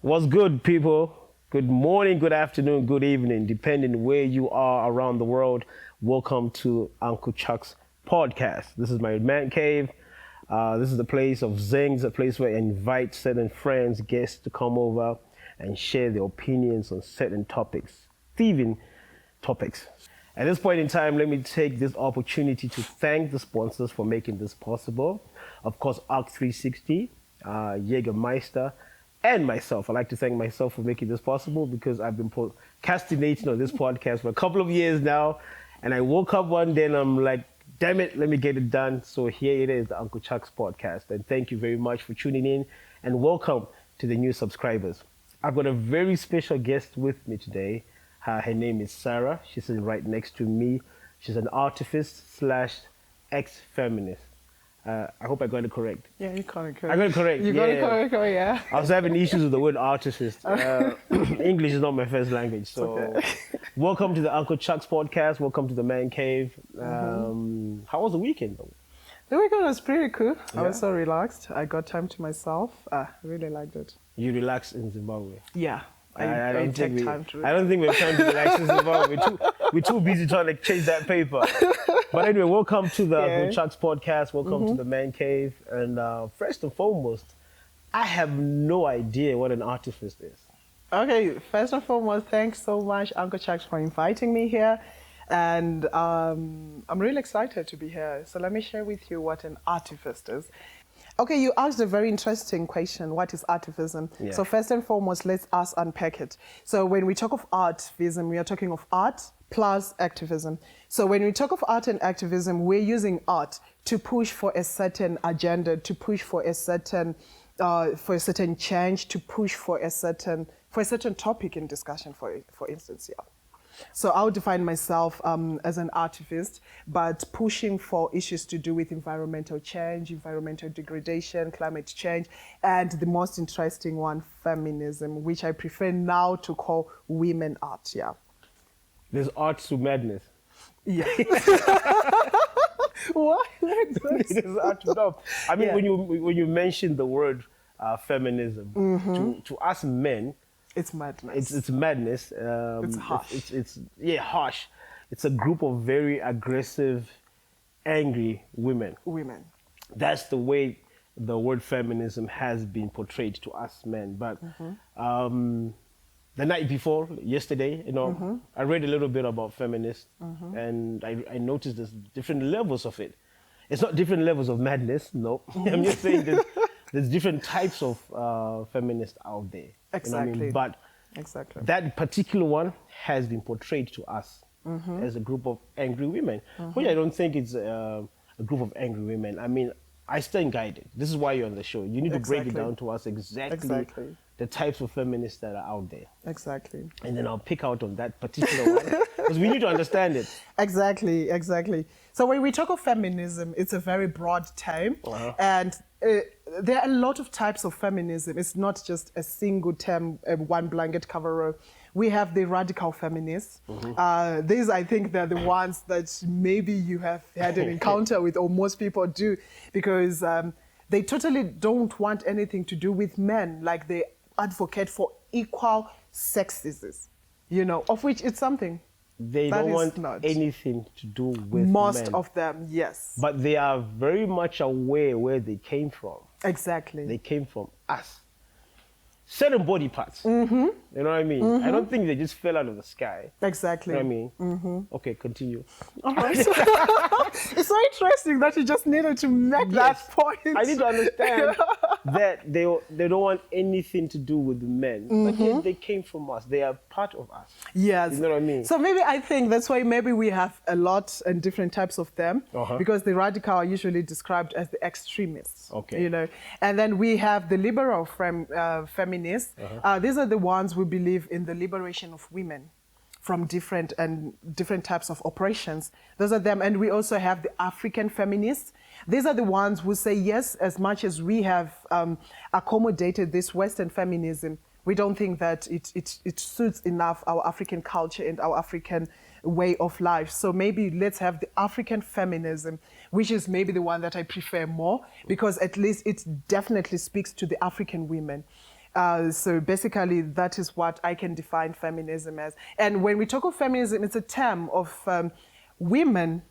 What's good, people? Good morning, good afternoon, good evening, depending where you are around the world. Welcome to Uncle Chuck's podcast. This is my man cave. This is the place of zings, a place where I invite certain friends, guests to come over and share their opinions on certain topics, thieving topics. At this point in time, let me take this opportunity to thank the sponsors for making this possible. Of course, Arc 360, Jägermeister, and myself. I'd like to thank myself for making this possible because I've been procrastinating on this podcast for a couple of years now. And I woke up one day and I'm like, damn it, let me get it done. So here it is, the Uncle Chuck's podcast. And thank you very much for tuning in and welcome to the new subscribers. I've got a very special guest with me today. Her name is Sarah. She's sitting right next to me. She's an artivist / ex-feminist. I hope I got it correct. Yeah, you got it correct. I got it correct. You got it correct, yeah. I was having issues with the word artist. English is not my first language. So okay. Welcome to the Uncle Chuck's podcast. Welcome to the Man Cave. How was the weekend, though? The weekend was pretty cool. Yeah. I was so relaxed. I got time to myself. I really liked it. You relaxed in Zimbabwe? Yeah. I don't take think time to relax. I don't think we have time to relax in Zimbabwe. We're too busy trying to chase that paper. But anyway, welcome to the Uncle Chuck's podcast. Welcome to the Man Cave. And first and foremost, I have no idea what an artivist is. Okay, first and foremost, thanks so much, Uncle Chuck, for inviting me here. And I'm really excited to be here. So let me share with you what an artivist is. Okay, you asked a very interesting question. What is artivism? Yeah. So first and foremost, let's us unpack it. So when we talk of artivism, we are talking of art plus activism. So when we talk of art and activism, we're using art to push for a certain agenda, to push for a certain change, to push for a certain topic in discussion, for instance, yeah. So I would define myself as an artivist, but pushing for issues to do with environmental change, environmental degradation, climate change, and the most interesting one, feminism, which I prefer now to call women art, yeah. There's art to madness. Yeah. What? There's art to love. I mean, Yeah. when you mention the word feminism, to us men, It's madness. it's madness. It's harsh. It's harsh. It's a group of very aggressive, angry women. Women. That's the way the word feminism has been portrayed to us men. But the night before, yesterday, I read a little bit about feminists, and I noticed there's different levels of it. It's not different levels of madness, no. I'm just saying there's different types of feminists out there. Exactly. You know what I mean? But Exactly. that particular one has been portrayed to us as a group of angry women, which I don't think it's a group of angry women. I mean, I stand guided. This is why you're on the show. You need to break it Exactly. down to us exactly the types of feminists that are out there. Exactly. And then I'll pick out on that particular one because we need to understand it. Exactly, exactly. So when we talk of feminism, it's a very broad term, and there are a lot of types of feminism. It's not just a single term, one blanket cover. We have the radical feminists. These, I think, they're the ones that maybe you have had an encounter with, or most people do, because they totally don't want anything to do with men. Like, they advocate for equal sexes, of which it's something. They That don't is want not. anything to do with Most men. of them, yes. But they are very much aware where they came from. Exactly. They came from us. Certain body parts. You know what I mean? I don't think they just fell out of the sky. Exactly. You know what I mean? Okay, continue. All right. It's so interesting that you just needed to make that point. I need to understand that they don't want anything to do with the men. But yet they came from us. They are part of us. Yes. You know what I mean? So maybe I think that's why maybe we have a lot and different types of them, because the radical are usually described as the extremists. Okay. And then we have the liberal feminists. These are the ones who believe in the liberation of women from different types of oppressions. Those are them. And we also have the African feminists. These are the ones who say, yes, as much as we have accommodated this Western feminism, we don't think that it suits enough our African culture and our African way of life. So maybe let's have the African feminism, which is maybe the one that I prefer more, because at least it definitely speaks to the African women. So basically, that is what I can define feminism as. And when we talk of feminism, it's a term of women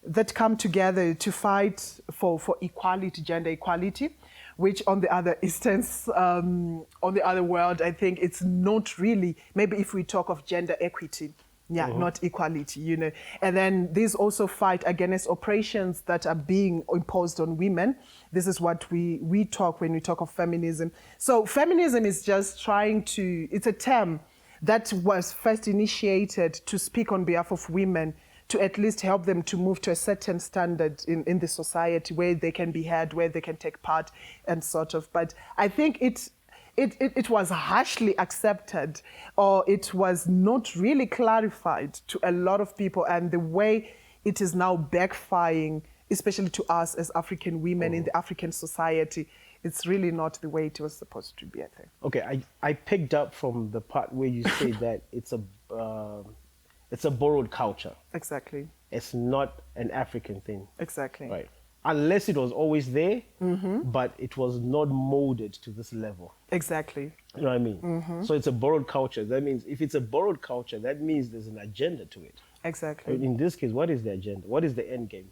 that come together to fight for equality, gender equality, which on the other instance, on the other world, I think it's not really, maybe if we talk of gender equity, not equality, you know. And then these also fight against oppressions that are being imposed on women. This is what we talk when we talk of feminism. So feminism is just trying to, it's a term that was first initiated to speak on behalf of women, to at least help them to move to a certain standard in the society where they can be heard, where they can take part and sort of. But I think it was harshly accepted, or it was not really clarified to a lot of people, and the way it is now backfiring, especially to us as African women in the African society, it's really not the way it was supposed to be, I think. Okay, I picked up from the part where you say that it's a borrowed culture. Exactly. It's not an African thing. Exactly. Right. Unless it was always there, but it was not molded to this level. Exactly. You know what I mean? So it's a borrowed culture. That means if it's a borrowed culture, that means there's an agenda to it. Exactly. In this case, what is the agenda? What is the end game?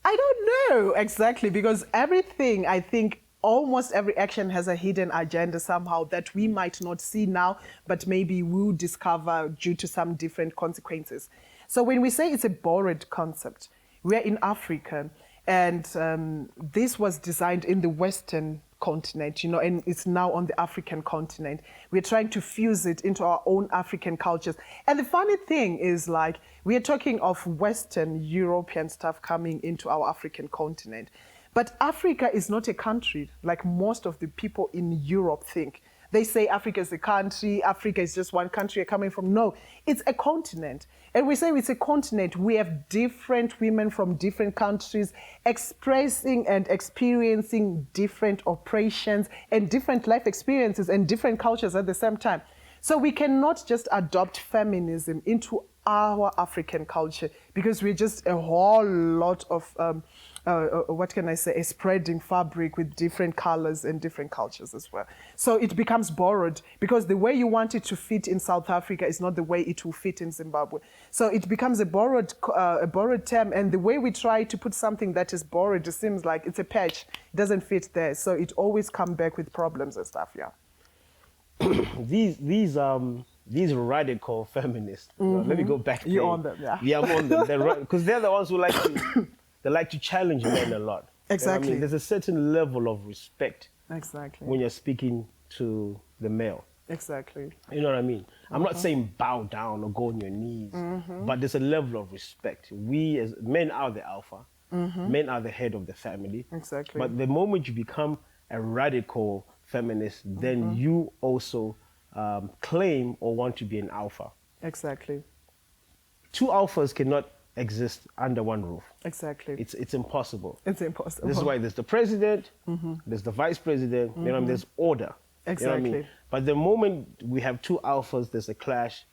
I don't know exactly, because everything, I think, almost every action has a hidden agenda somehow that we might not see now, but maybe we'll discover due to some different consequences. So when we say it's a borrowed concept, we're in Africa, and this was designed in the Western continent, you know, and it's now on the African continent. We're trying to fuse it into our own African cultures. And the funny thing is, like, we are talking of Western European stuff coming into our African continent. But Africa is not a country like most of the people in Europe think. They say Africa is a country, Africa is just one country you're coming from. No, it's a continent. And we say it's a continent. We have different women from different countries expressing and experiencing different oppressions and different life experiences and different cultures at the same time. So we cannot just adopt feminism into our African culture, because we're just a whole lot of what can I say, a spreading fabric with different colors and different cultures as well. So it becomes borrowed, because the way you want it to fit in South Africa is not the way it will fit in Zimbabwe. So it becomes a borrowed term, and the way we try to put something that is borrowed, it seems like it's a patch. It doesn't fit there. So it always comes back with problems and stuff, yeah. These radical feminists, let me go back to You're on them, yeah. Yeah, I'm on them. Because they're the ones who like to challenge men a lot. Exactly. You know what I mean? There's a certain level of respect Exactly. when you're speaking to the male. Exactly. You know what I mean? I'm not saying bow down or go on your knees, but there's a level of respect. We as men are the alpha. Men are the head of the family. Exactly. But the moment you become a radical feminist, then you also claim or want to be an alpha. Exactly. Two alphas cannot exist under one roof. Exactly. It's impossible. It's impossible. This is why there's the president, there's the vice president, you know what I mean? There's order. Exactly. You know what I mean? But the moment we have two alphas, there's a clash.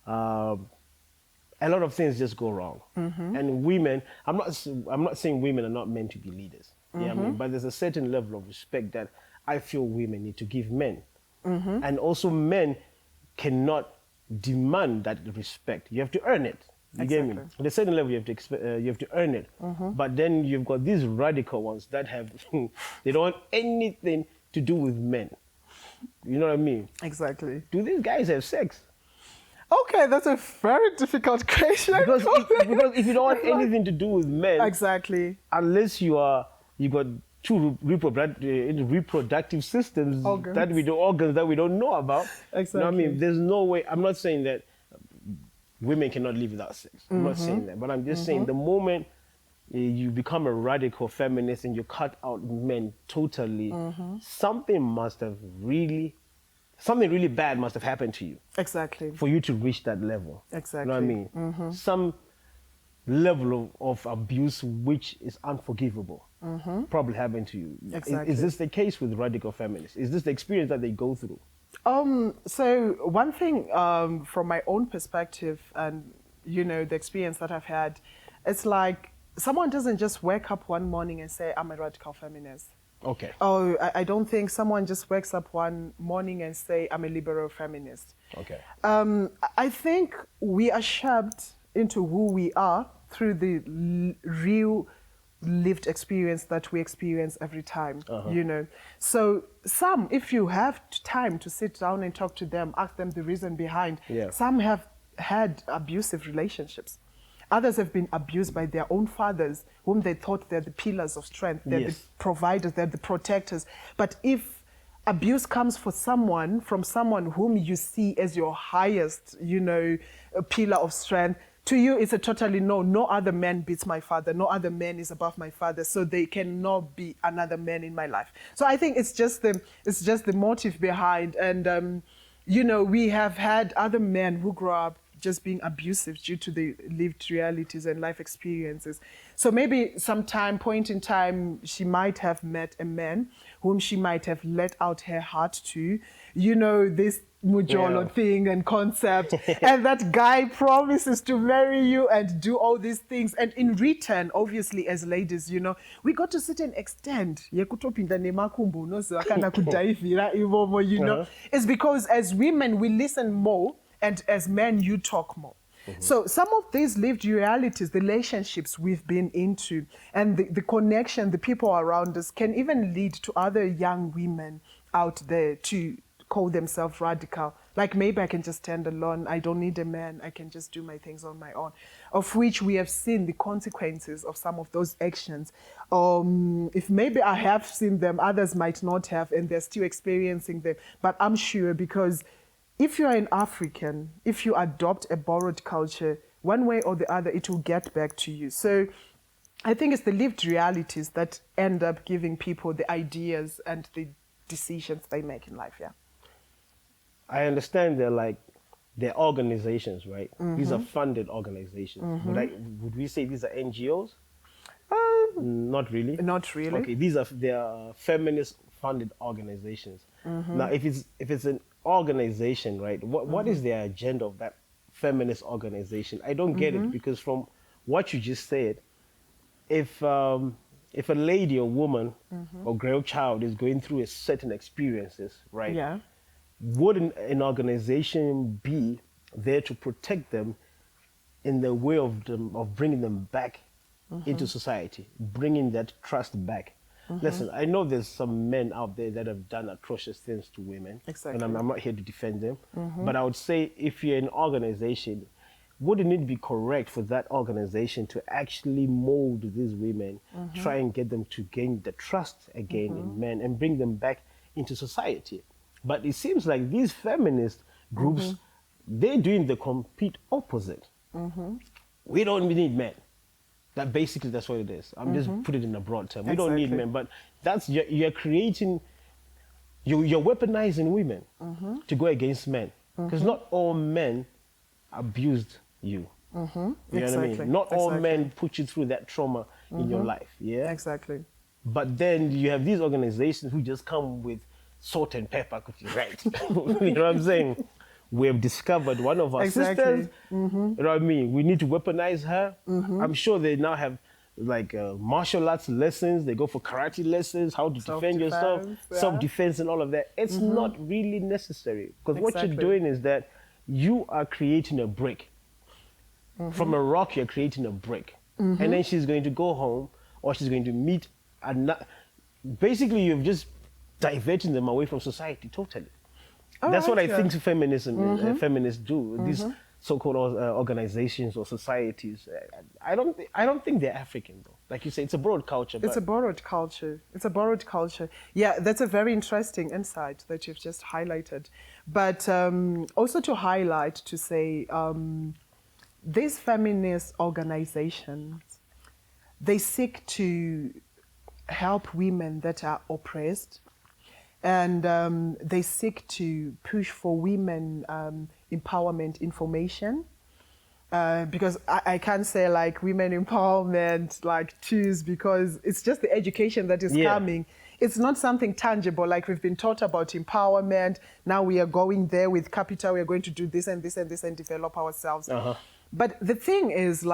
A lot of things just go wrong. And women, I'm not saying women are not meant to be leaders. You know what I mean? But there's a certain level of respect that I feel women need to give men. And also men cannot demand that respect. You have to earn it. You get me? At a certain level, you have to earn it. But then you've got these radical ones that have, they don't want anything to do with men. You know what I mean? Exactly. Do these guys have sex? Okay, that's a very difficult question. Because if you don't want anything to do with men, exactly, unless you got two reproductive systems organs that we don't know about. Exactly. You know what I mean? There's no way. I'm not saying that women cannot live without sex. I'm not saying that, but I'm just saying the moment you become a radical feminist and you cut out men totally, something really bad must have happened to you. Exactly. For you to reach that level. Exactly. You know what I mean? Some level of abuse which is unforgivable probably happened to you. Exactly. Is this the case with radical feminists? Is this the experience that they go through? So one thing from my own perspective and, you know, the experience that I've had, it's like someone doesn't just wake up one morning and say, I'm a radical feminist. Okay. Oh, I don't think someone just wakes up one morning and say, I'm a liberal feminist. Okay. I think we are shaped into who we are through the real lived experience that we experience every time, you know. So some, if you have time to sit down and talk to them, ask them the reason behind, some have had abusive relationships. Others have been abused by their own fathers, whom they thought they're the pillars of strength, they're the providers, they're the protectors. But if abuse comes from someone whom you see as your highest, you know, pillar of strength, to you it's a totally no. No other man beats my father. No other man is above my father. So they cannot be another man in my life. So I think it's just the motive behind. And you know, we have had other men who grow up just being abusive due to the lived realities and life experiences. So maybe point in time, she might have met a man whom she might have let out her heart to, you know, this Mujolo thing and concept. And that guy promises to marry you and do all these things. And in return, obviously, as ladies, you know, we got to certain extent, you know, it's because as women, we listen more, and as men, you talk more. So some of these lived realities, the relationships we've been into, and the connection, the people around us, can even lead to other young women out there to call themselves radical. Like, maybe I can just stand alone. I don't need a man. I can just do my things on my own. Of which we have seen the consequences of some of those actions. If maybe I have seen them, others might not have, and they're still experiencing them. But I'm sure, because if you're an African, if you adopt a borrowed culture, one way or the other, it will get back to you. So I think it's the lived realities that end up giving people the ideas and the decisions they make in life, I understand they're organizations, right? These are funded organizations. Would we say these are NGOs? Not really. Not really. Okay, they are feminist funded organizations. Now, if it's an organization, right? What is the agenda of that feminist organization? I don't get it, because from what you just said, if a lady or woman or girl child is going through a certain experiences, right? Yeah. Wouldn't an organization be there to protect them in the way of bringing them back into society, bringing that trust back? Listen, I know there's some men out there that have done atrocious things to women. Exactly. And I'm not here to defend them. But I would say, if you're an organization, wouldn't it be correct for that organization to actually mold these women, try and get them to gain the trust again in men and bring them back into society? But it seems like these feminist groups, they're doing the complete opposite. We don't need men. That's what it is. I'm just put it in a broad term. We don't need men, but you're creating, you're weaponizing women to go against men, because not all men abused you. You know what I mean? Not all men put you through that trauma in your life. Yeah, exactly. But then you have these organizations who just come with salt and pepper, right? You know what I'm saying? We have discovered one of our sisters. You know what I mean? We need to weaponize her. I'm sure they now have martial arts lessons. They go for karate lessons, how to defend yourself, self-defense and all of that. It's not really necessary, because what you're doing is that you are creating a brick. From a rock, you're creating a brick. And then she's going to go home, or she's going to meet basically, you've just diverting them away from society totally. That's what I think feminists do. These so-called organizations or societies. I don't think they're African, though. Like you say, it's a borrowed culture. It's a borrowed culture. It's a borrowed culture. Yeah, that's a very interesting insight that you've just highlighted. But also to highlight, to say, these feminist organizations, they seek to help women that are oppressed. And they seek to push for women empowerment information. Because I can't say women empowerment, choose, because it's just the education that is coming. It's not something tangible, like we've been taught about empowerment. Now we are going there with capital, we are going to do this and this and this and develop ourselves. But the thing is,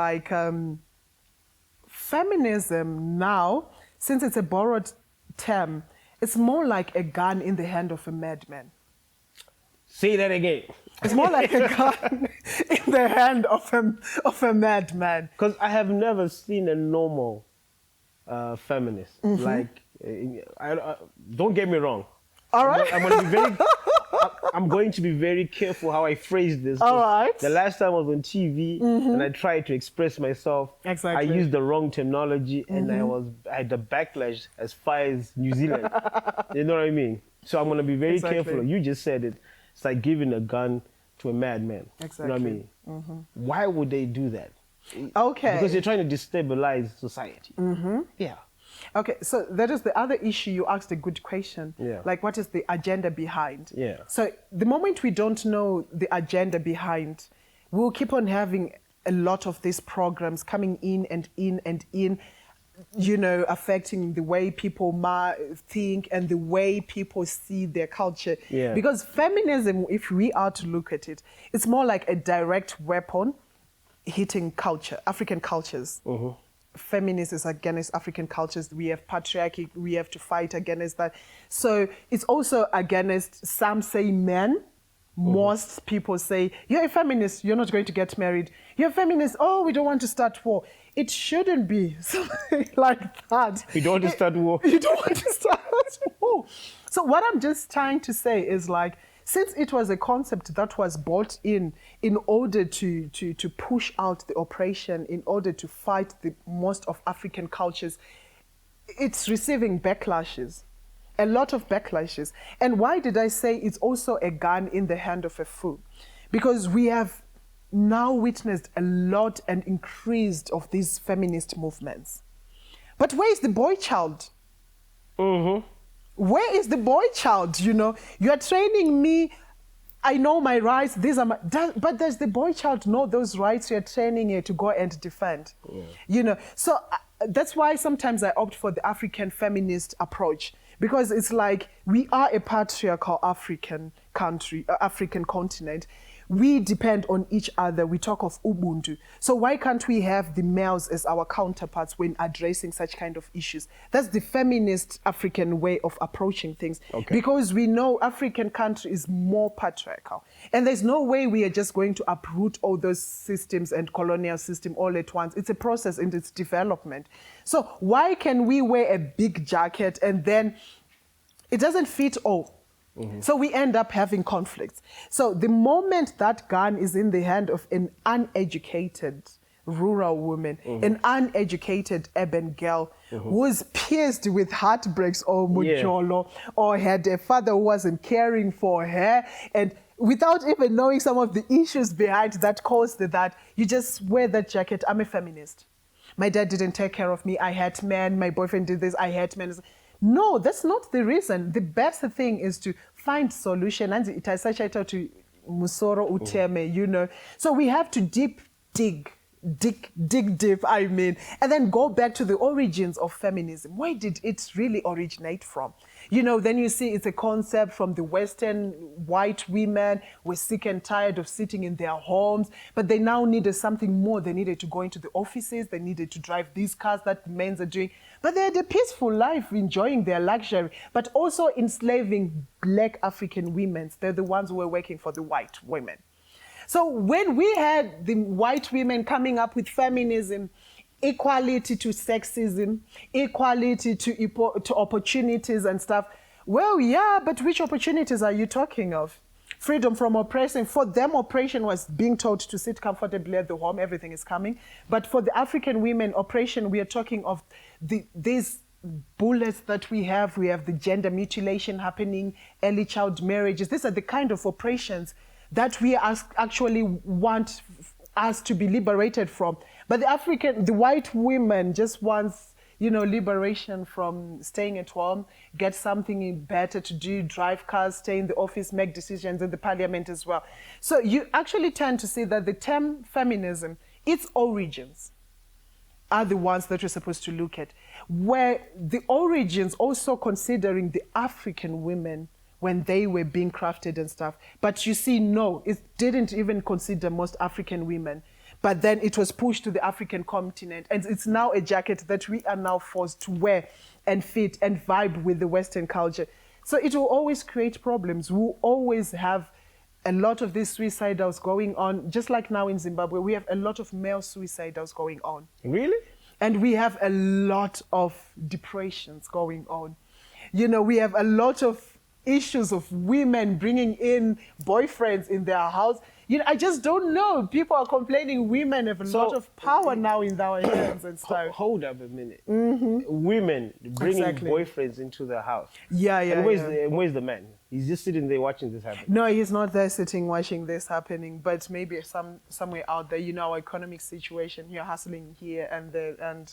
feminism now, since it's a borrowed term, it's more like a gun in the hand of a madman. Say that again. It's more like a gun in the hand of a madman. Because I have never seen a normal feminist. Like, don't get me wrong. All right. I'm going to be very careful how I phrase this. All right. The last time I was on TV and I tried to express myself, Exactly. I used the wrong terminology and I had the backlash as far as New Zealand. You know what I mean? So I'm going to be very careful. You just said it. It's like giving a gun to a madman. Exactly. You know what I mean? Why would they do that? Okay. Because you're trying to destabilize society. Yeah. Okay, so that is the other issue. You asked a good question. Yeah. Like, what is the agenda behind? Yeah. So the moment we don't know the agenda behind, we'll keep on having a lot of these programs coming in and in and in, you know, affecting the way people think and the way people see their culture. Yeah. Because feminism, if we are to look at it, it's more like a direct weapon hitting culture, African cultures. Feminist is against African cultures. We have patriarchy. We have to fight against that. So it's also against, some say men. Most people say, you're a feminist, you're not going to get married. You're a feminist, oh, we don't want to start war. It shouldn't be something like that. You don't want to start war. You don't want to start war. So what I'm just trying to say is, like, since it was a concept that was brought in order to push out the oppression, in order to fight the most of African cultures, it's receiving backlashes, a lot of backlashes. And why did I say it's also a gun in the hand of a fool? Because we have now witnessed a lot and increased of these feminist movements. But where is the boy child? Where is the boy child? You know, you are training me. I know my rights. These are my. But does the boy child know those rights you're training her to go and defend? You know, so that's why sometimes I opt for the African feminist approach, because it's like we are a patriarchal African country, African continent. We depend on each other. We talk of Ubuntu. So why can't we have the males as our counterparts when addressing such kind of issues? That's the feminist African way of approaching things. Okay. Because we know African country is more patriarchal. And there's no way we are just going to uproot all those systems and colonial system all at once. It's a process in its development. So why can we wear a big jacket and then it doesn't fit all? So we end up having conflicts. So the moment that gun is in the hand of an uneducated rural woman, an uneducated urban girl who's pierced with heartbreaks or mujolo, or had a father who wasn't caring for her, and without even knowing some of the issues behind that caused that, you just wear that jacket. I'm a feminist. My dad didn't take care of me. I had men. My boyfriend did this. I had men. No, that's not the reason. The best thing is to find solution. And it has such a to musoro uteme, you know. So we have to dig deep, I mean, and then go back to the origins of feminism. Where did it really originate from? You know, then you see it's a concept from the Western white women were sick and tired of sitting in their homes, but they now needed something more. They needed to go into the offices. They needed to drive these cars that the men are doing. But they had a peaceful life, enjoying their luxury, but also enslaving black African women. They're the ones who were working for the white women. So when we had the white women coming up with feminism, equality to sexism, equality to opportunities and stuff, well, yeah, but which opportunities are you talking of? Freedom from oppression. For them, oppression was being told to sit comfortably at the home, everything is coming. But for the African women, oppression, we are talking of these bullets that we have the gender mutilation happening, early child marriages. These are the kind of oppressions that we actually want us to be liberated from. But the white women just wants, you know, liberation from staying at home, get something better to do, drive cars, stay in the office, make decisions in the parliament as well. So you actually tend to see that the term feminism, its origins are the ones that we're supposed to look at, where the origins also considering the African women when they were being crafted and stuff. But you see, no, it didn't even consider most African women. but then it was pushed to the African continent, and it's now a jacket that we are now forced to wear and fit and vibe with the Western culture. So it will always create problems. We'll always have a lot of these suicidals going on. Just like now in Zimbabwe, we have a lot of male suicidals going on. Really? And we have a lot of depressions going on. You know, we have a lot of issues of women bringing in boyfriends in their house. You know, I just don't know. People are complaining women have a lot of power now in our hands and stuff. Hold up a minute. Women bringing boyfriends into their house. Yeah. And where's the man? He's just sitting there watching this happen. No, he's not there sitting watching this happening, but maybe somewhere out there. You know, our economic situation, you're hustling here and there, and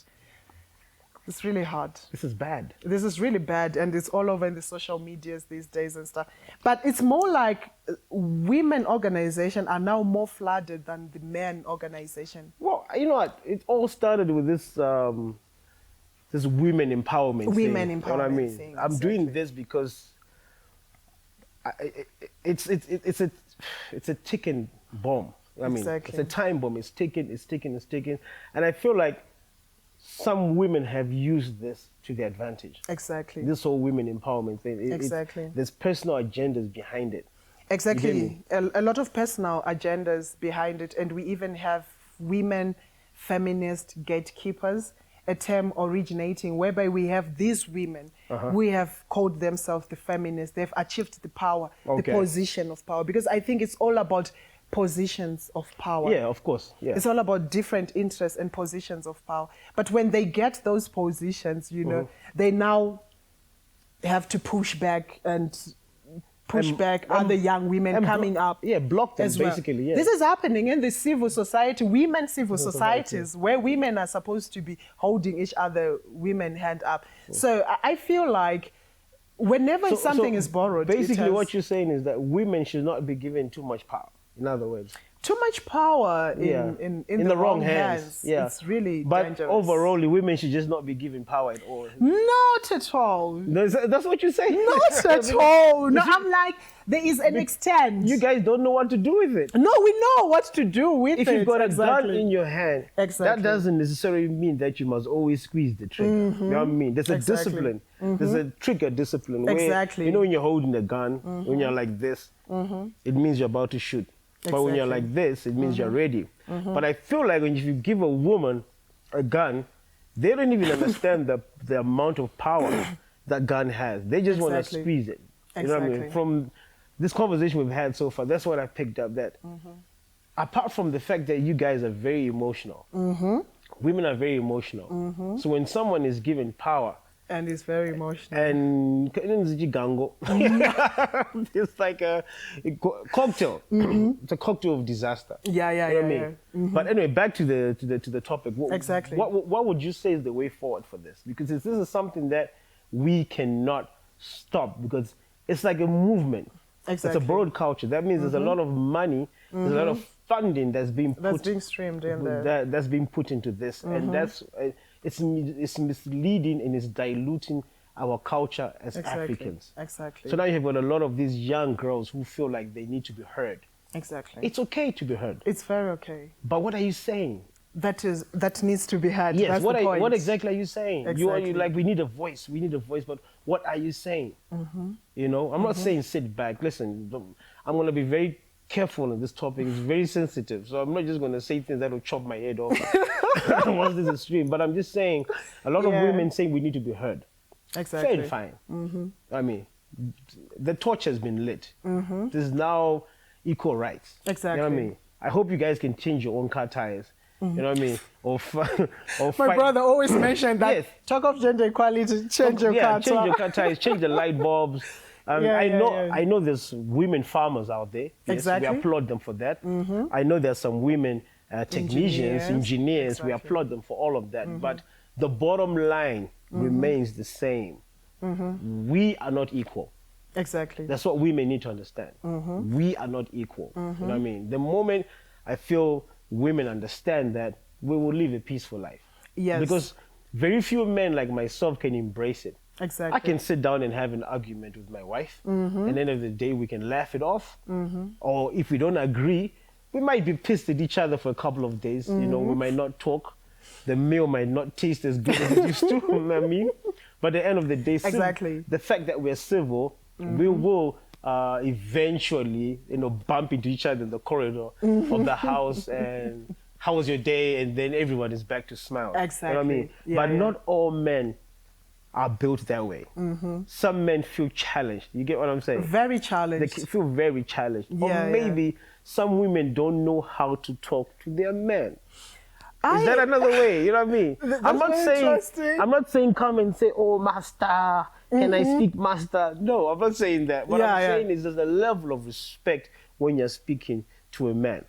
it's really hard. This is bad. This is really bad, and it's all over in the social medias these days and stuff. But it's more like women organizations are now more flooded than the men organization. Well, you know what? It all started with this this women empowerment thing. Women empowerment You know what I mean? thing, I'm doing this because it's a ticking bomb. I mean, it's a time bomb. It's ticking, and I feel like some women have used this to their advantage. Exactly. This whole women empowerment thing. Exactly. There's personal agendas behind it. Exactly. A lot of personal agendas behind it. And we even have women feminist gatekeepers, a term originating whereby we have these women who have called themselves the feminists. They've achieved the power, the position of power. Because I think it's all about positions of power. Yeah, of course. Yeah. It's all about different interests and positions of power. But when they get those positions, you know, they now have to push back and push back other young women coming up. Yeah, block them well. basically. Yeah. This is happening in the civil society, women civil societies, where women are supposed to be holding each other, women hand up. So I feel like whenever something is borrowed, basically what you're saying is that women should not be given too much power. In other words, too much power in the wrong hands. Yeah. It's really dangerous. But overall, women should just not be given power at all. Not at all. That's what you say? Not at all. No, I'm like, there is an extent. You guys don't know what to do with it. No, we know what to do with it. If you've got a gun in your hand, that doesn't necessarily mean that you must always squeeze the trigger. You know what I mean? There's a discipline. There's a trigger discipline. Where, you know, when you're holding a gun, when you're like this, it means you're about to shoot. But when you're like this, it means you're ready. But I feel like if you give a woman a gun, they don't even understand the amount of power that gun has. They just want to squeeze it. You know what I mean? From this conversation we've had so far, that's what I picked up. That apart from the fact that you guys are very emotional, women are very emotional. So when someone is given power, and it's very emotional. And it's like a cocktail. It's a cocktail of disaster. Yeah. You know what I mean? But anyway, back to the topic. What would you say is the way forward for this? Because this is something that we cannot stop, because it's like a movement. It's a broad culture. That means there's a lot of money, there's a lot of funding that's being streamed in there. That's being put into this, and that's it's misleading and it's diluting our culture as Africans. Exactly. So now you have got a lot of these young girls who feel like they need to be heard. Exactly. It's okay to be heard. It's very okay. But what are you saying? That needs to be heard. Yes. That's the point. What exactly are you saying? Exactly. You like, we need a voice. But what are you saying? You know, I'm not saying sit back. Listen, I'm going to be very careful on this topic. It's very sensitive. So I'm not just going to say things that will chop my head off once this is streamed. But I'm just saying, a lot of women saying we need to be heard. Exactly. Fair and fine. I mean, the torch has been lit. There's now equal rights. Exactly. You know what I mean? I hope you guys can change your own car tires. You know what I mean? Or My brother always mentioned that. Yes. Talk of gender equality, change your car tires. Change your car tires, change the light bulbs. I know there's women farmers out there. Yes, exactly. We applaud them for that. I know there's some women technicians, engineers. Exactly. We applaud them for all of that. But the bottom line remains the same. We are not equal. Exactly. That's what women need to understand. We are not equal. You know what I mean? The moment I feel women understand that, we will live a peaceful life. Yes. Because very few men like myself can embrace it. Exactly. I can sit down and have an argument with my wife, and at the end of the day, we can laugh it off. Or if we don't agree, we might be pissed at each other for a couple of days. You know, we might not talk. The meal might not taste as good as it used to. You know what I mean? But at the end of the day, Exactly. the fact that we're civil, we will eventually, you know, bump into each other in the corridor of the house and how was your day? And then everyone is back to smile. Exactly. You know what I mean? Yeah, but yeah. not all men are built that way. Some men feel challenged. You get what I'm saying? Very They challenged. feel very challenged. Yeah, Or yeah. maybe some women don't know how to talk to their men. I- Is that another way? You know what I mean? That's very interesting. I'm not saying come and say, oh, master, can I speak master? No, I'm not saying that. What Yeah, I'm yeah. saying is there's a level of respect when you're speaking to a man.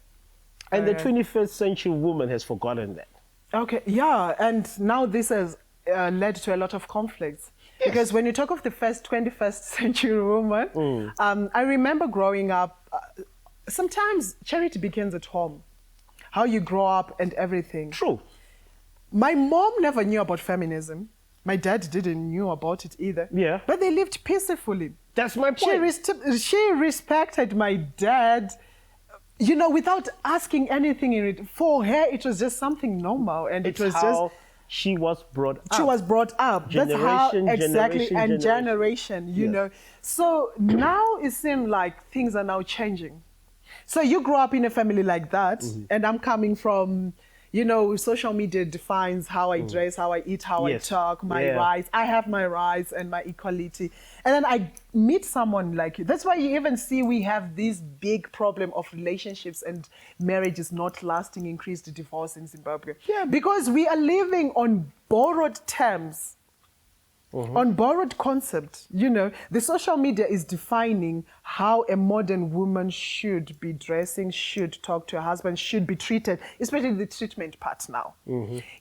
And the Okay. 21st century woman has forgotten that. Okay, yeah, and now this has led to a lot of conflicts. Because when you talk of the 21st century woman, I remember growing up, sometimes charity begins at home. How you grow up and everything. True. My mom never knew about feminism. My dad didn't knew about it either. Yeah. But they lived peacefully. That's my point. She respected my dad, you know, without asking anything in it. For her, it was just something normal, and It's it was how just she was brought up. she was brought up. That's how Generation, exactly, generation, and generation, you Yes. know. So now it seems like things are now changing. So you grow up in a family like that, and I'm coming from, you know, social media defines how I dress, how I eat, how Yes. I talk, my Yeah. rights. I have my rights and my equality. And then I meet someone like you. That's why you even see we have this big problem of relationships and marriages not lasting, increased divorce in Zimbabwe. Yeah. Because we are living on borrowed terms. On borrowed concept, you know, the social media is defining how a modern woman should be dressing, should talk to her husband, should be treated, especially the treatment part now.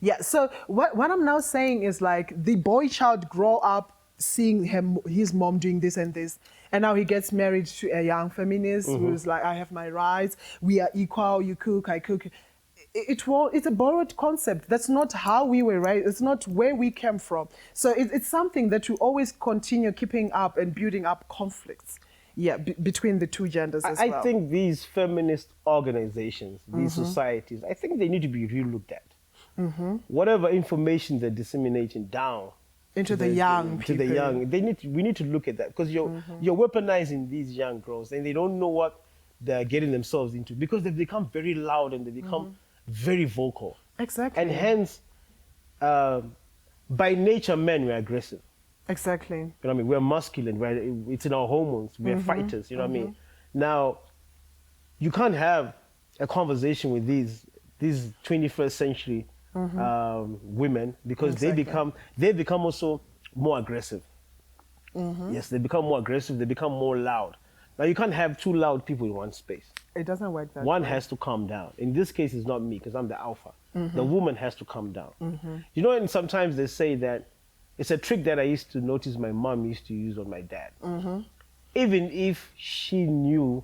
Yeah, so what I'm now saying is like the boy child grow up seeing his mom doing this and this, and now he gets married to a young feminist who's like, I have my rights, we are equal, you cook, I cook. It's a borrowed concept. That's not how we were raised. It's not where we came from. So it's something that we always continue keeping up and building up conflicts, between the two genders as well. I think these feminist organizations, these societies, I think they need to be re-looked at. Whatever information they're disseminating down Into to the young to the people. young, we need to look at that because you're weaponizing these young girls and they don't know what they're getting themselves into because they've become very loud and they become very vocal. Exactly. And hence, by nature, men were aggressive. Exactly. You know what I mean? We're masculine. It's in our hormones. We're fighters. You know what I mean? Now, you can't have a conversation with these 21st century women because Exactly. they become also more aggressive. Yes, they become more aggressive. They become more loud. Now, you can't have two loud people in one space. It doesn't work that One way. has to calm down. In this case, it's not me because I'm the alpha. The woman has to calm down. You know, and sometimes they say that it's a trick that I used to notice my mom used to use on my dad. Even if she knew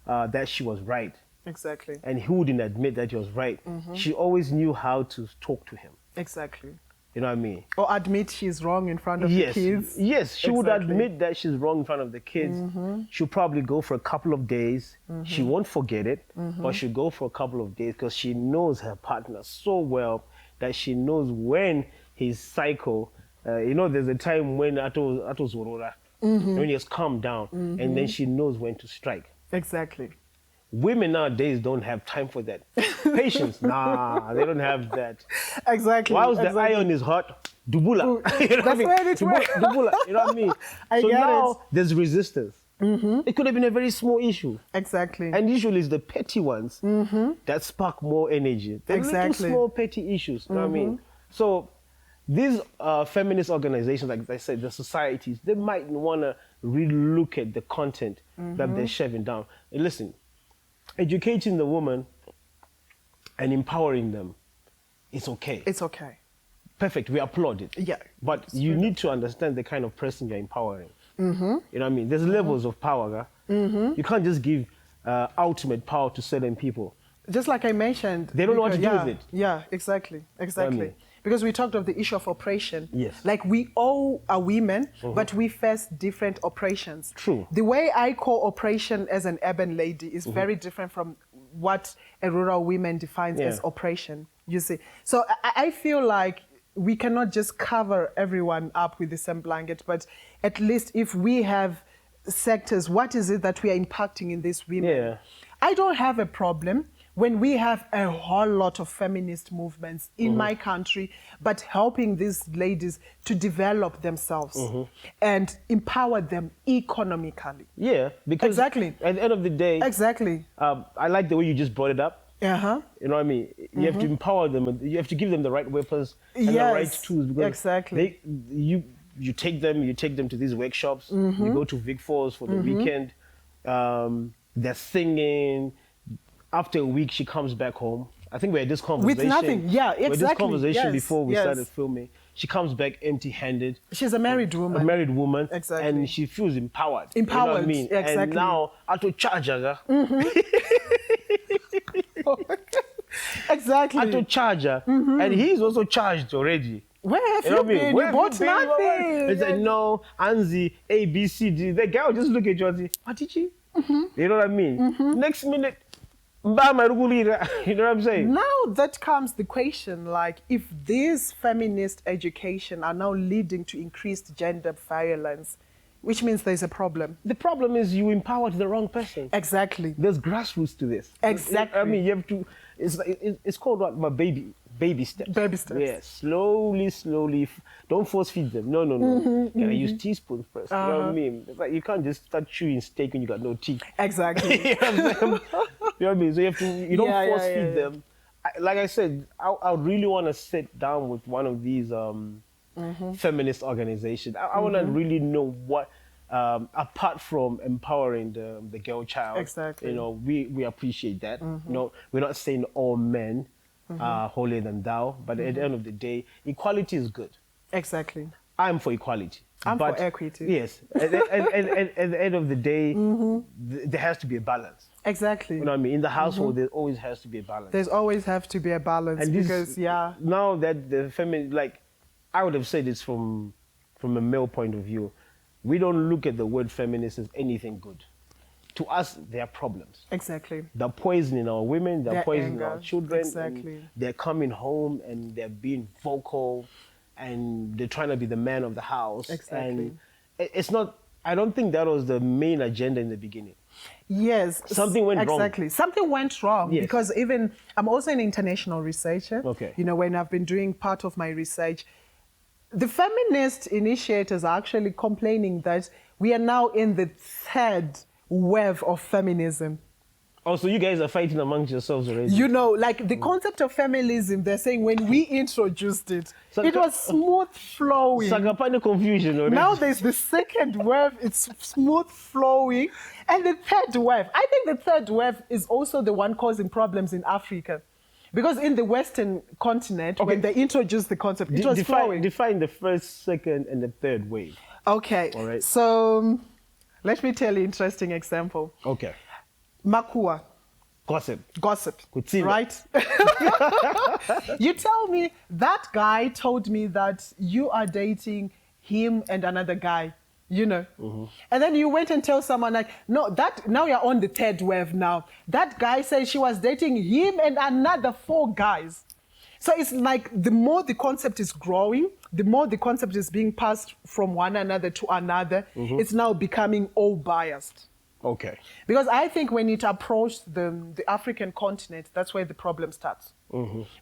that she was right Exactly. and he wouldn't admit that he was right, she always knew how to talk to him. Exactly. You know what I mean? Or admit she's wrong in front of Yes, the kids. yes, she would Exactly. admit that she's wrong in front of the kids. She'll probably go for a couple of days. She won't forget it, but she'll go for a couple of days because she knows her partner so well that she knows when his cycle. You know, there's a time when Ato Zorora, when he has calmed down, and then she knows when to strike. Exactly. Women nowadays don't have time for that. Patience, nah, they don't have that. Exactly. Whilst the exactly. iron is hot, dubula. You know what I That's mean? where it went. Dubula, you know what I mean? I so get now it. there's resistance. It could have been a very small issue. Exactly. And usually it's the petty ones that spark more energy. The little Exactly. small petty issues, you know what I mean? So these feminist organizations, like I said, the societies, they might want to relook at the content that they're shoving down. And listen, educating the woman and empowering them, it's okay. It's okay. Perfect, we applaud it. Yeah. But you need to understand the kind of person you're empowering. You know what I mean? There's levels of power. You can't just give ultimate power to certain people. Just like I mentioned. They don't know what to do yeah, with it. Yeah, exactly. Exactly. mean? Because we talked of the issue of oppression. Yes. Like we all are women, but we face different oppressions. True. The way I call oppression as an urban lady is very different from what a rural woman defines Yeah. as oppression, you see. So I feel like we cannot just cover everyone up with the same blanket, but at least if we have sectors, what is it that we are impacting in these women? Yeah. I don't have a problem when we have a whole lot of feminist movements in my country, but helping these ladies to develop themselves and empower them economically. Yeah, because Exactly. at the end of the day, Exactly. I like the way you just brought it up. Uh-huh. You know what I mean? You have to empower them. You have to give them the right weapons and the right Yes, tools. Because exactly. you take them to these workshops. You go to Vic Falls for the weekend. They're singing. After a week, she comes back home. I think we had this conversation. With nothing. Yeah, We had this exactly. conversation Yes, before we yes. started filming. She comes back empty-handed. She's a married woman. A married woman. Exactly. And she feels empowered. You know what I Empowered, mean? exactly. And now, I to charge her. Exactly. I to charge her. And he's also charged already. Where have You know you what I mean? been? Where You have bought you been? nothing. It's like, no, Anzi, A, B, C, D. The guy will just look at you and say, what did you? You know what I mean? Next minute, Mba marugulira. You know what I'm saying? Now that comes the question, like, if these feminist education are now leading to increased gender violence, which means there's a problem. The problem is you empowered the wrong person. Exactly. There's grassroots to this. Exactly. I mean, you have to, it's called what? My baby steps. Baby steps. Yeah, slowly. Don't force feed them. No. Can I use teaspoons first? You know what I mean? It's like you can't just start chewing steak when you got no teeth. Exactly. You know what I'm saying? You know what I mean? So you don't Yeah, force yeah, feed yeah. them. Like I said, I really want to sit down with one of these feminist organizations. I want to really know what, apart from empowering the girl child, Exactly. you know, we appreciate that. You know, we're not saying all men are holier than thou, but at the end of the day, equality is good. Exactly. I'm for equality. I'm but for equity. Yes. At the end of the day, there has to be a balance. Exactly. You know what I mean? In the household, there always has to be a balance. There's always have to be a balance And this- because, yeah. Now that the feminine, like, I would have said this from a male point of view, we don't look at the word feminist as anything good. To us, there are problems. Exactly. They're poisoning our women, they're Their poisoning anger, our children. exactly. And they're coming home and they're being vocal and they're trying to be the man of the house. Exactly. And it's not, I don't think that was the main agenda in the beginning. Yes. Something went wrong. Exactly. Something went wrong Yes. because even I'm also an international researcher. Okay. You know, when I've been doing part of my research, the feminist initiators are actually complaining that we are now in the third wave of feminism. Oh, so you guys are fighting amongst yourselves already? You know, like the concept of feminism, they're saying when we introduced it, So- it was smooth flowing. Sagapane confusion already. Now there's the second wave, it's smooth flowing. And the third wave, I think the third wave is also the one causing problems in Africa. Because in the Western continent, when they introduced the concept, it was flowing. Define the first, second, and the third wave. Okay, All right. so let me tell you an interesting example. Okay. Makua, Gossip. Kutsina. right? You tell me that guy told me that you are dating him and another guy, you know, and then you went and tell someone like, no, that now you're on the third wave now. That guy said she was dating him and another 4 guys. So it's like the more the concept is growing, the more the concept is being passed from one another to another, it's now becoming all biased. Okay. Because I think when it approached the African continent, that's where the problem starts.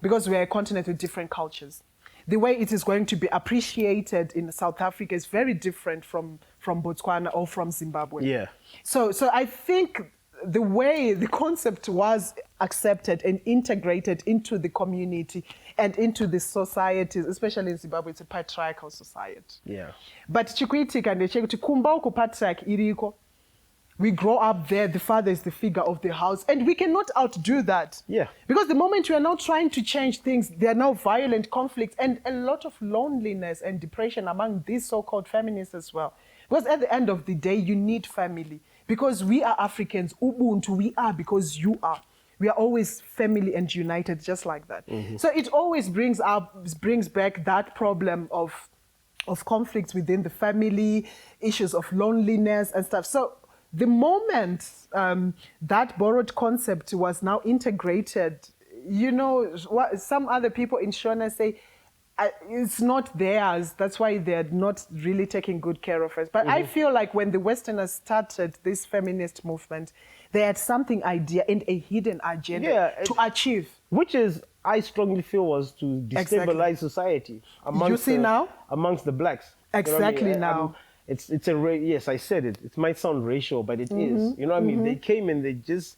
Because we're a continent with different cultures. The way it is going to be appreciated in South Africa is very different from Botswana or from Zimbabwe. Yeah. So I think the way the concept was accepted and integrated into the community and into the societies, especially in Zimbabwe, it's a patriarchal society. Yeah. But chikuitika ndechekuti kumba uko patriarch iriko. We grow up there, the father is the figure of the house, and we cannot outdo that. Yeah. Because the moment we are now trying to change things, there are now violent conflicts and a lot of loneliness and depression among these so-called feminists as well. Because at the end of the day, you need family. Because we are Africans, Ubuntu, we are because you are. We are always family and united just like that. So it always brings back that problem of conflicts within the family, issues of loneliness and stuff. So the moment that borrowed concept was now integrated, you know, what some other people in Shona say, it's not theirs. That's why they're not really taking good care of us. But I feel like when the Westerners started this feminist movement, they had something idea and a hidden agenda to achieve. Which is, I strongly feel, was to destabilize society amongst amongst the blacks. Exactly. You know what I mean? It's a yes, I said it. It might sound racial, but it is. You know what I mean? They came and they just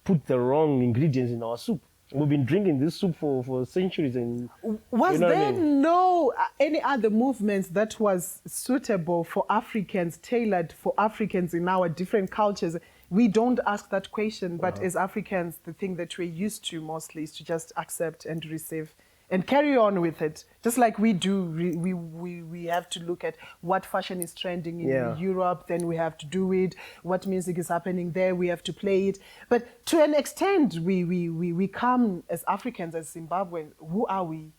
put the wrong ingredients in our soup. We've been drinking this soup for centuries. And was there no any other movements that was suitable for Africans, tailored for Africans in our different cultures? We don't ask that question, but as Africans, the thing that we're used to mostly is to just accept and receive and carry on with it. Just like we do, we have to look at what fashion is trending in Europe, then we have to do it. What music is happening there, we have to play it. But to an extent, we come as Africans, as Zimbabweans, who are we?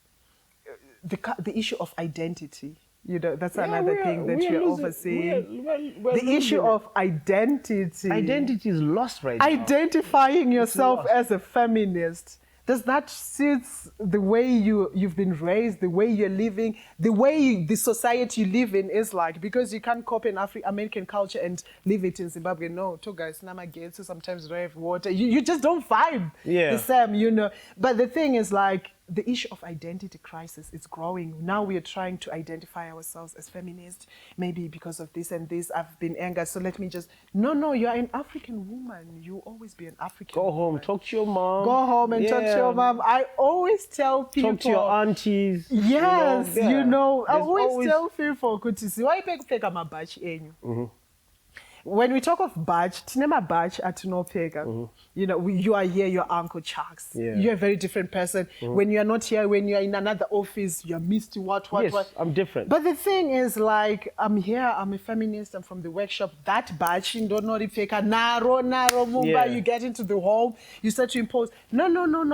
The issue of identity. You know, that's another thing that you're overseeing. The issue of identity. Identity is lost right now. Identifying yourself as a feminist. Does that suit the way you've been raised, the way you're living, the way the society you live in is like? Because you can't copy an American culture and live it in Zimbabwe. No, guys, so sometimes you don't have water. You just don't vibe the same, you know. But the thing is, like, the issue of identity crisis is growing. Now we are trying to identify ourselves as feminists, maybe because of this and this. I've been angered, so let me just... No, you're an African woman. You'll always be an African Go home, woman. talk to your mom. Go home and talk to your mom. I always tell people... Talk to your aunties. Yes, you know. I always tell people, why you when we talk of badge, tinema badge atunopega. You know, you are here, your Uncle Chucks. You're a very different person. When you are not here, when you are in another office, you're Mr. What. Yes, I'm different. But the thing is, like, I'm here, I'm a feminist, I'm from the workshop. That badge, you don't know naro, mumba, you get into the home, you start to impose. No.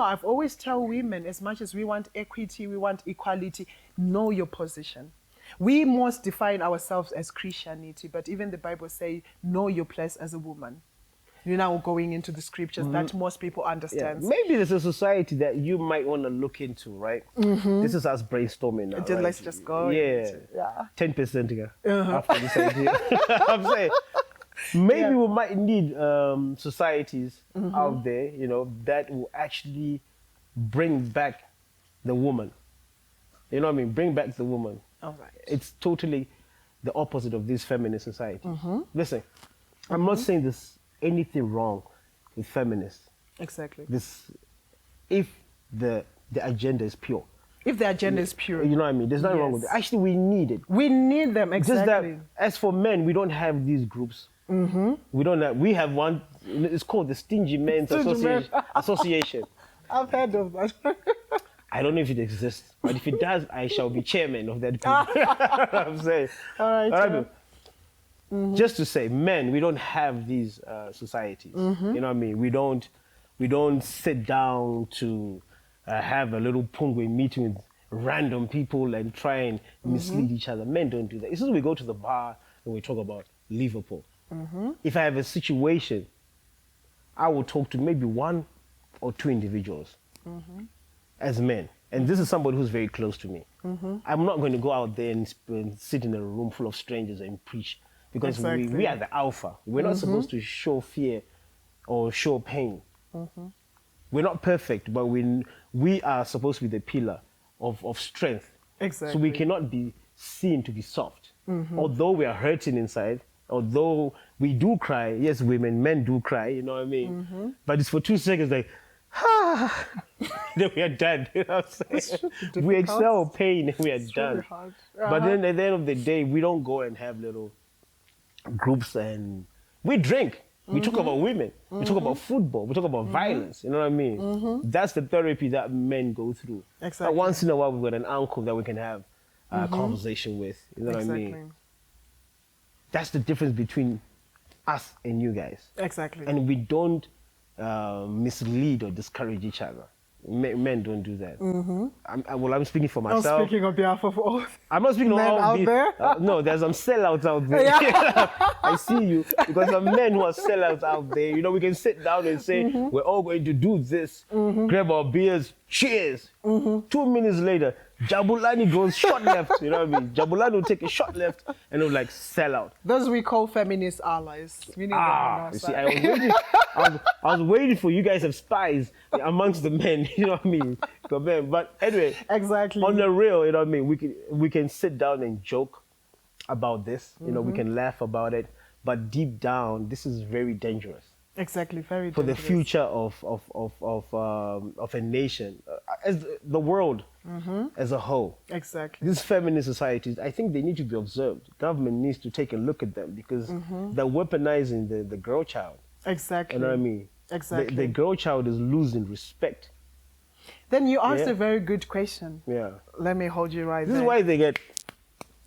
I've always tell women, as much as we want equity, we want equality, know your position. We must define ourselves as Christianity, but even the Bible says, know your place as a woman. You're now going into the scriptures that most people understand. Maybe there's a society that you might want to look into, right? This is us brainstorming now. Let's just go. 10% ago after this idea. I'm saying, maybe we might need societies out there, you know, that will actually bring back the woman. You know what I mean? Bring back the woman. All right. It's totally the opposite of this feminist society. Listen, I'm not saying there's anything wrong with feminists. Exactly. If the agenda is pure. If the agenda is pure. You know what I mean? There's nothing wrong with it. Actually, we need it. We need them, exactly. Just that, as for men, we don't have these groups. We don't have, we have one, it's called the Stingy Men's Association. I've heard of that. I don't know if it exists, but if it does, I shall be chairman of that group. I'm saying. All right. Just to say, men, we don't have these societies. You know what I mean? We don't sit down to have a little pungwe meeting with random people and try and mislead each other. Men don't do that. It's just we go to the bar and we talk about Liverpool. If I have a situation, I will talk to maybe 1 or 2 individuals. As men, and this is somebody who's very close to me. I'm not going to go out there and sit in a room full of strangers and preach, because we are the alpha. We're not supposed to show fear or show pain. We're not perfect, but we are supposed to be the pillar of strength. Exactly. So we cannot be seen to be soft. Although we are hurting inside, although we do cry, yes, men do cry, you know what I mean? But it's for 2 seconds, like, then we are done. You know what I'm saying? We excel pain and we are done. But then at the end of the day, we don't go and have little groups and we drink. We talk about women. We talk about football. We talk about violence. You know what I mean? That's the therapy that men go through. Exactly. But once in a while, we've got an uncle that we can have a conversation with. You know what I mean? That's the difference between us and you guys. Exactly. And we don't mislead or discourage each other. Men don't do that. I'm speaking for myself. I'm speaking on behalf of all. I'm not speaking men of all out there. No, there's some sellouts out there. Yeah. I see you, because some men who are sellouts out there. You know, we can sit down and say we're all going to do this, grab our beers, cheers. 2 minutes later, Jabulani goes shot left. You know what I mean? Jabulani will take a shot left and it'll like sell out. Those we call feminist allies. We need them on our You see, side. I was waiting for you guys have spies amongst the men. You know what I mean? But anyway, Exactly. on the real, you know what I mean? We can sit down and joke about this. You know, we can laugh about it. But deep down, this is very dangerous Exactly. Very for the dangerous. future of a nation, as the world as a whole. Exactly. These feminist societies, I think they need to be observed. Government needs to take a look at them, because they're weaponizing the girl child. Exactly. You know what I mean? Exactly. The girl child is losing respect. Then you asked Yeah. a very good question. Yeah. Let me hold you right This there. is why they get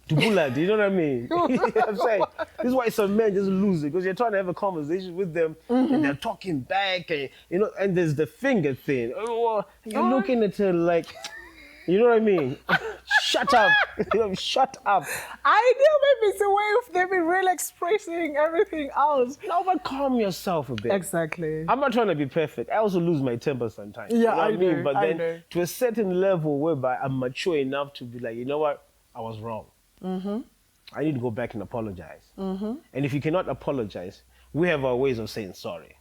tubulad, you know what I mean? You know what I'm saying? This is why some men just lose it, because you're trying to have a conversation with them and they're talking back, and you know, and there's the finger thing. Oh, you're looking at her like, you know what I mean? Shut up. You know, shut up. I know, maybe it's a way of them really expressing everything else. No, but calm yourself a bit. Exactly. I'm not trying to be perfect. I also lose my temper sometimes. Yeah, you know what I I mean? know, But I then know. to a certain level whereby I'm mature enough to be like, you know what? I was wrong. I need to go back and apologize. And if you cannot apologize, we have our ways of saying sorry.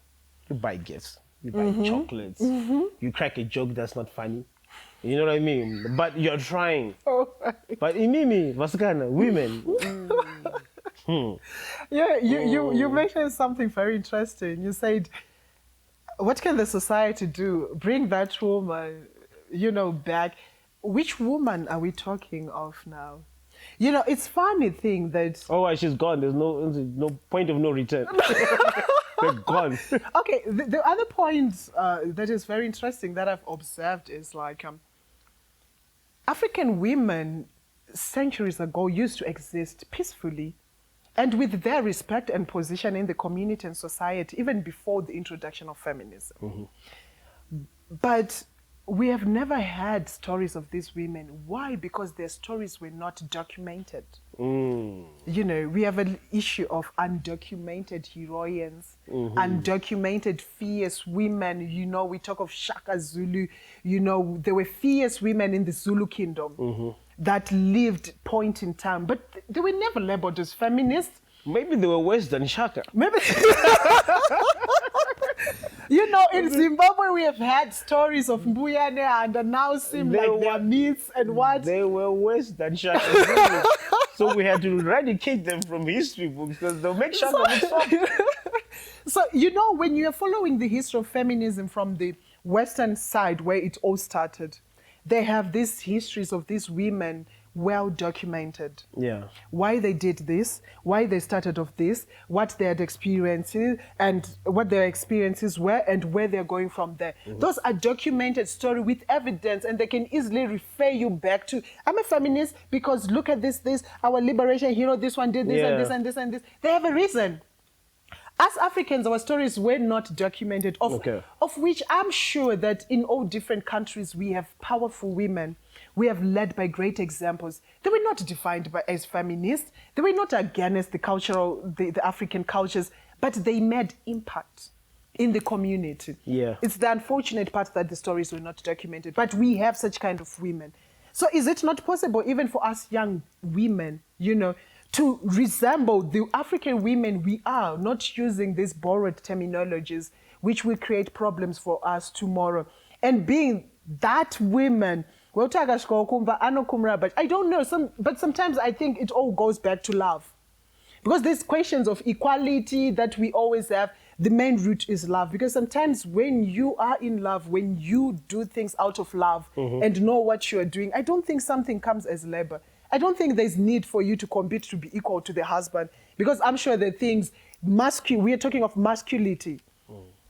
You buy gifts. You buy chocolates. You crack a joke that's not funny. You know what I mean? But you're trying. Oh, But in Mimi, Vaskana, women. yeah, you mentioned something very interesting. You said, what can the society do? Bring that woman, you know, back. Which woman are we talking of now? You know, it's funny thing that... Oh, she's gone. There's no point of no return. They're gone. Okay, the other point that is very interesting that I've observed is like African women centuries ago used to exist peacefully and with their respect and position in the community and society, even before the introduction of feminism. But we have never had stories of these women. Why? Because their stories were not documented. You know, we have an issue of undocumented heroines, undocumented fierce women. You know, we talk of Shaka Zulu. You know, there were fierce women in the Zulu kingdom that lived point in time, but they were never labeled as feminists. Maybe they were worse than Shaka. Maybe. You know, in Zimbabwe, we have had stories of Mbuyane and now seem They like they're were- myths and what. They were worse than Shaka. So we had to eradicate them from history books, because they'll make Shaka look soft. So, you know, when you're following the history of feminism from the Western side, where it all started, they have these histories of these women well documented. Yeah. Why they did this, why they started off this, what they had experiences, and what their experiences were, and where they're going from there. Those are documented story with evidence, and they can easily refer you back to, I'm a feminist because look at this, our liberation hero, this one did this and this and this and this. They have a reason. As Africans, our stories were not documented, of which I'm sure that in all different countries we have powerful women. We have led by great examples. They were not defined as feminists. They were not against the African cultures, but they made impact in the community. Yeah. It's the unfortunate part that the stories were not documented, but we have such kind of women. So is it not possible, even for us young women, you know, to resemble the African women we are, not using these borrowed terminologies, which will create problems for us tomorrow, and being that women? Well, but I don't know. But sometimes I think it all goes back to love, because these questions of equality that we always have, the main root is love. Because sometimes when you are in love, when you do things out of love and know what you are doing, I don't think something comes as labor. I don't think there's need for you to compete to be equal to the husband, because I'm sure the things we are talking of masculinity.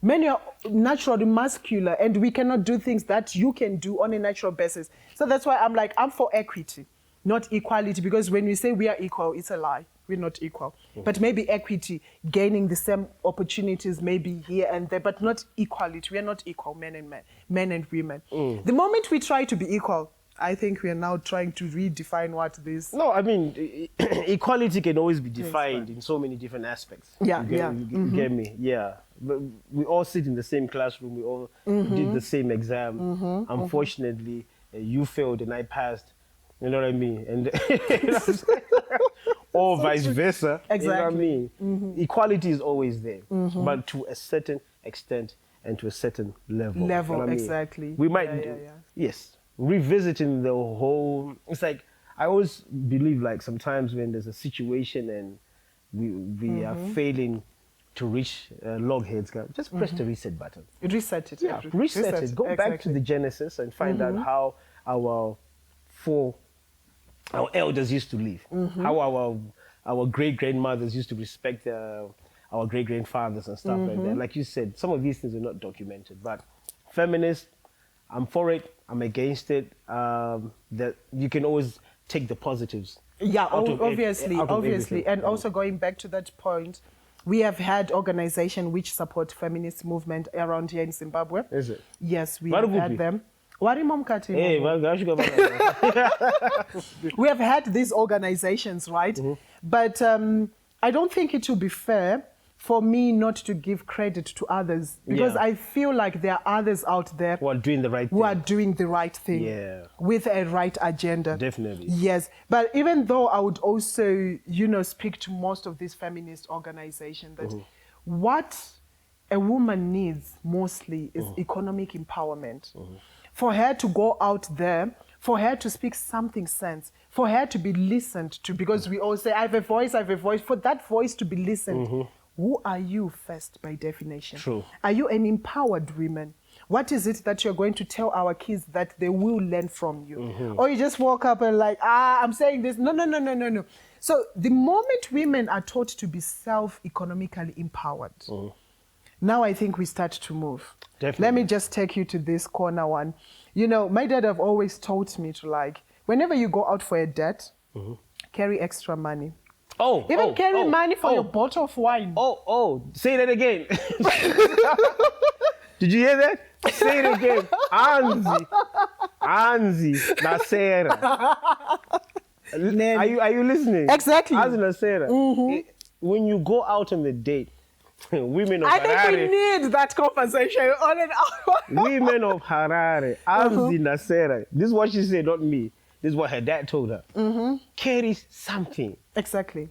Many are naturally muscular, and we cannot do things that you can do on a natural basis. So that's why I'm for equity, not equality, because when we say we are equal, it's a lie. We're not equal. But maybe equity, gaining the same opportunities maybe here and there, but not equality. We are not equal, men and women. The moment we try to be equal, I think we are now trying to redefine what this... No, I mean, equality can always be defined in so many different aspects. Yeah, You get me? Yeah. But we all sit in the same classroom. We all did the same exam. Unfortunately, you failed and I passed. You know what I mean? And or vice versa. Exactly. You know what I mean? Equality is always there, but to a certain extent and to a certain level. You know what I mean? Exactly. We might, yes, revisiting the whole. It's like I always believe, like sometimes when there's a situation and we are failing to reach logheads, just press the reset button. Reset it. Yeah, reset it. Go back to the genesis and find out how our elders used to live, how our great grandmothers used to respect our great grandfathers and stuff like that. Like you said, some of these things are not documented, but feminist, I'm for it, I'm against it. That you can always take the positives. Yeah, obviously. And also going back to that point, we have had organizations which support feminist movement around here in Zimbabwe. Is it? Yes, we have had them. Hey, we have had these organizations, right? But I don't think it would be fair for me not to give credit to others, because I feel like there are others out there who are doing the right thing. With a right agenda. Definitely. Yes. But even though I would also, speak to most of these feminist organizations, that what a woman needs mostly is economic empowerment. For her to go out there, for her to speak something sense, for her to be listened to, because we all say, I have a voice, for that voice to be listened. Who are you first, by definition? True. Are you an empowered woman? What is it that you're going to tell our kids that they will learn from you? Or you just walk up and like, I'm saying this. No. So the moment women are taught to be self-economically empowered, now I think we start to move. Definitely. Let me just take you to this corner one. My dad have always taught me to whenever you go out for a date, carry extra money. Even carry money for your bottle of wine. Say that again. Did you hear that? Say it again. Anzi, Nasera. Are you listening? Exactly. Anzi, Nasera. When you go out on the date, women of I Harare. think we need that conversation on and off. Women of Harare, Anzi, Nasera. This is what she said, not me. This is what her dad told her. Carry something. Exactly.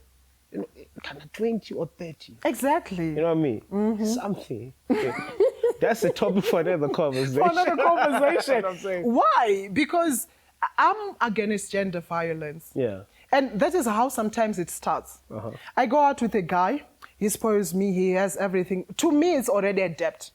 Kind of 20 or 30. Exactly. You know what I mean? Something. That's a topic for another conversation. What I'm saying. Why? Because I'm against gender violence. Yeah. And that is how sometimes it starts. I go out with a guy. He spoils me. He has everything. To me, it's already a debt.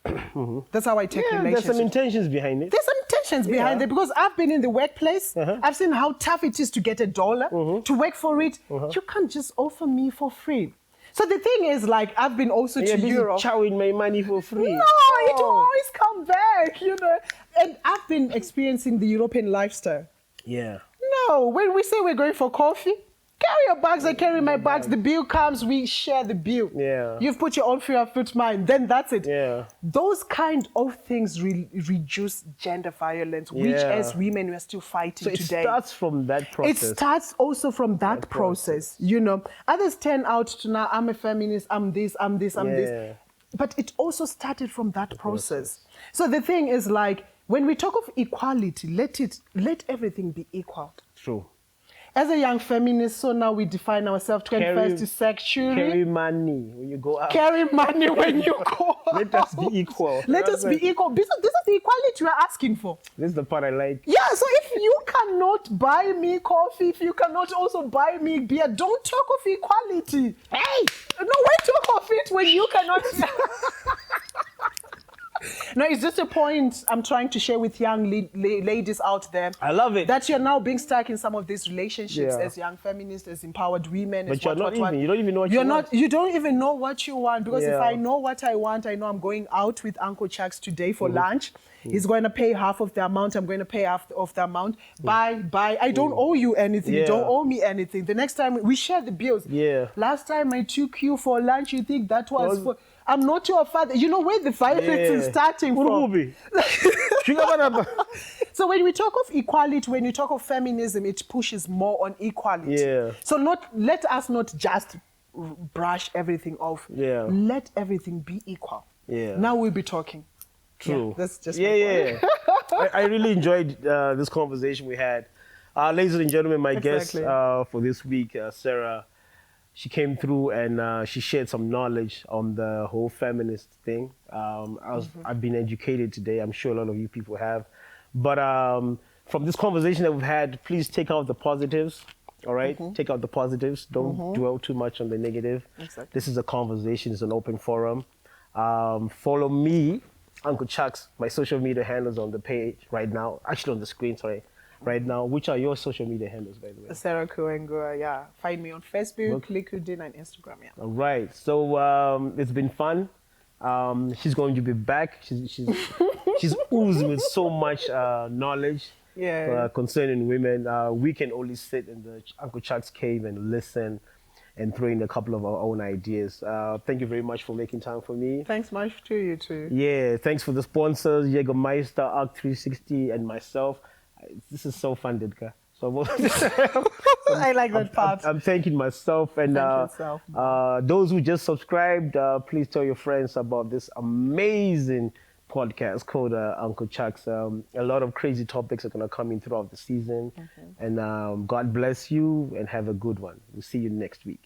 That's how I take relationships. There's some intentions behind it. There's some intentions behind it, because I've been in the workplace. I've seen how tough it is to get $1, to work for it. You can't just offer me for free. So the thing is, I've been also to Europe. Chowing my money for free. No, it will always come back, And I've been experiencing the European lifestyle. Yeah. No, when we say we're going for coffee, carry your bags, I carry my bags. The bill comes, we share the bill. Yeah. You've put your own fear, I've put mine. Then that's it. Yeah. Those kind of things reduce gender violence, which as women we're still fighting today. It starts from that process. It starts also from that process. Others turn out to now, I'm a feminist, I'm this. But it also started from that process. So the thing is, when we talk of equality, let everything be equal. True. As a young feminist, so now we define ourselves 21st century. Carry money when you go out. Carry money when you go out. Let us be equal. Let us be equal. This is the equality we're asking for. This is the part I like. Yeah, so if you cannot buy me coffee, if you cannot also buy me beer, don't talk of equality. Hey! No, why talk of it when you cannot... No, it's just a point I'm trying to share with young ladies out there. I love it. That you're now being stuck in some of these relationships Yeah. as young feminists, as empowered women. But as you're not even, you don't even know what you want. You don't even know what you want, because if Yeah. I know what I want, I know I'm going out with Uncle Chucks today for Mm-hmm. lunch. He's going to pay half of the amount. I'm going to pay half of the amount. Bye. I don't owe you anything. You Yeah. don't owe me anything. The next time we share the bills. Yeah. Last time I took you for lunch, you think that was for... I'm not your father. You know where the violence is starting from. Urubi. So when we talk of equality, when you talk of feminism, it pushes more on equality. Yeah. So let us not just brush everything off. Yeah. Let everything be equal. Yeah. Now we'll be talking. True. Yeah, that's just yeah. I really enjoyed this conversation we had. Ladies and gentlemen, my guest for this week, Sarah, she came through and she shared some knowledge on the whole feminist thing. I've been educated today. I'm sure a lot of you people have. But from this conversation that we've had, please take out the positives. All right? Take out the positives. Don't dwell too much on the negative. Exactly. This is a conversation. It's an open forum. Follow me, Uncle Chucks. My social media handles on the page right now. Actually on the screen, sorry. Right now. Which are your social media handles, by the way? Sarah Kuvenguhwa, yeah. Find me on Facebook, LinkedIn, and Instagram, yeah. All right. So it's been fun. She's going to be back. She's oozing with so much knowledge concerning women. We can only sit in the Uncle Chuck's cave and listen and throw in a couple of our own ideas. Thank you very much for making time for me. Thanks much to you too. Yeah, thanks for the sponsors, Jägermeister, Arc 360, and myself. This is so fun, Didka. So I like that part. I'm thanking myself and Thank yourself. those who just subscribed. Please tell your friends about this amazing podcast called Uncle Chucks. A lot of crazy topics are gonna come in throughout the season, and God bless you and have a good one. We'll see you next week.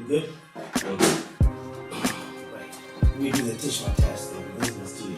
Good? Right. Let me do the tissue test thing.